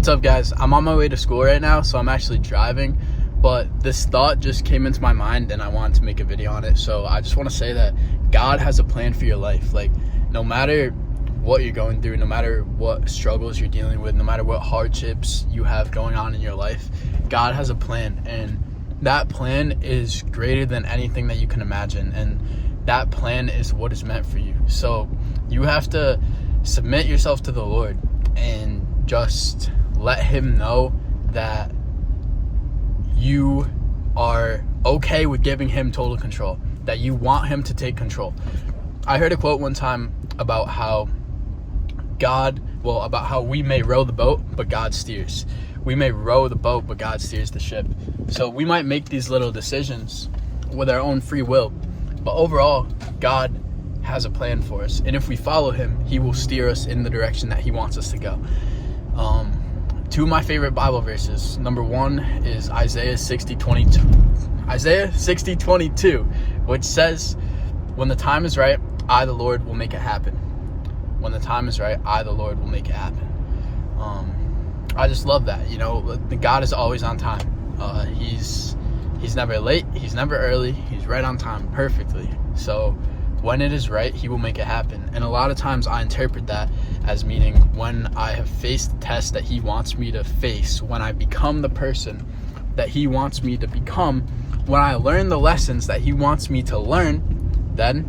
What's up, guys? I'm on my way to school right now, so I'm actually driving, but this thought just came into my mind and I wanted to make a video on it. So I just want to say that God has a plan for your life. Like, no matter what you're going through, no matter what struggles you're dealing with, no matter what hardships you have going on in your life, God has a plan, and that plan is greater than anything that you can imagine, and that plan is what is meant for you. So you have to submit yourself to the Lord and just let him know that you are okay with giving him total control, that you want him to take control. I heard a quote one time about how about how we may row the boat, but God steers. We may row the boat, but God steers the ship. So we might make these little decisions with our own free will, but overall, God has a plan for us. And if we follow him, he will steer us in the direction that he wants us to go. Two of my favorite Bible verses. Number one is Isaiah 60:22, which says, "When the time is right, I, the Lord, will make it happen." When the time is right, I, the Lord, will make it happen. I just love that. You know, God is always on time. He's never late. He's never early. He's right on time perfectly. So when it is right, he will make it happen. And a lot of times I interpret that as meaning when I have faced the test that he wants me to face, when I become the person that he wants me to become, when I learn the lessons that he wants me to learn, then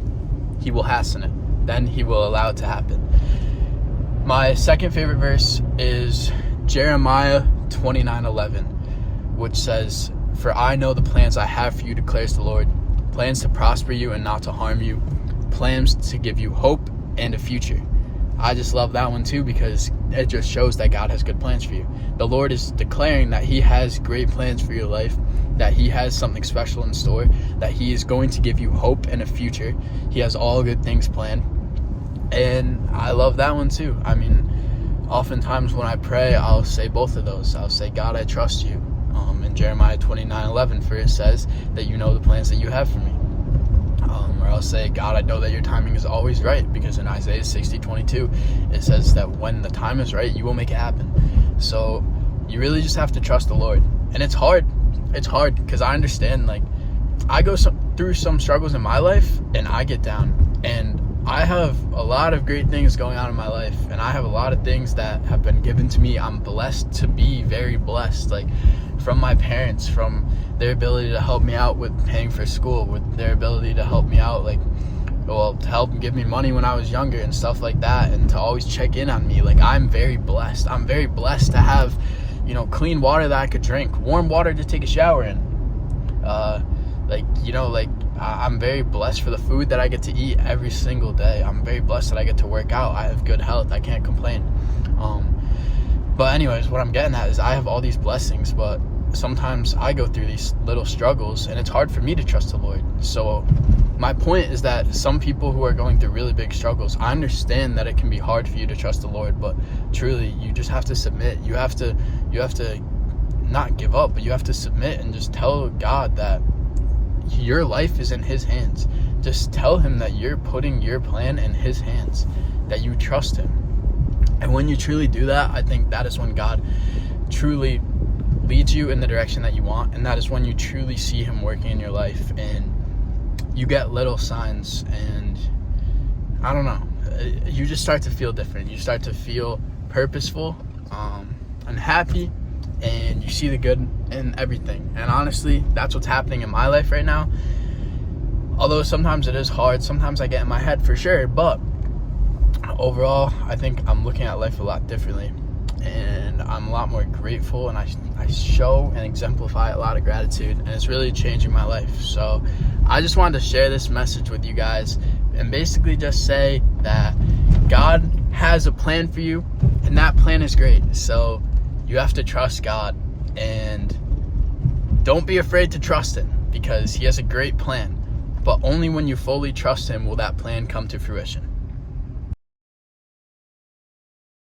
he will hasten it. Then he will allow it to happen. My second favorite verse is Jeremiah 29:11, which says, "For I know the plans I have for you, declares the Lord, plans to prosper you and not to harm you, plans to give you hope and a future." I just love that one too, because it just shows that God has good plans for you. The Lord is declaring that he has great plans for your life, that he has something special in store, that he is going to give you hope and a future. He has all good things planned. And I love that one too. I mean, oftentimes when I pray, I'll say both of those. I'll say, "God, I trust you." In Jeremiah 29:11, for it says that you know the plans that you have for me. Or I'll say, "God, I know that your timing is always right," because in Isaiah 60:22, it says that when the time is right, you will make it happen. So you really just have to trust the Lord. And it's hard. It's hard because I understand, like, I go through some struggles in my life and I get down, and I have a lot of great things going on in my life, and I have a lot of things that have been given to me. I'm blessed to be very blessed, like from my parents, from their ability to help me out with paying for school, with their ability to help me out, to help give me money when I was younger and stuff like that, and to always check in on me. Like, I'm very blessed. I'm very blessed to have, clean water that I could drink, warm water to take a shower in. I'm very blessed for the food that I get to eat every single day. I'm very blessed that I get to work out. I have good health. I can't complain. But anyways, what I'm getting at is I have all these blessings, but sometimes I go through these little struggles and it's hard for me to trust the Lord. So my point is that some people who are going through really big struggles, I understand that it can be hard for you to trust the Lord, but truly you just have to submit. You have to not give up, but you have to submit and just tell God that your life is in his hands. Just tell him that you're putting your plan in his hands, that you trust him. And when you truly do that, I think that is when God truly leads you in the direction that you want, and that is when you truly see him working in your life, and you get little signs, and I don't know, you just start to feel different. You start to feel purposeful and happy, and you see the good in everything. And honestly, that's what's happening in my life right now. Although sometimes it is hard, sometimes I get in my head for sure, but overall, I think I'm looking at life a lot differently, and I'm a lot more grateful, and I show and exemplify a lot of gratitude, and it's really changing my life. So I just wanted to share this message with you guys and basically just say that God has a plan for you, and that plan is great. So you have to trust God, and don't be afraid to trust him, because he has a great plan. But only when you fully trust him will that plan come to fruition.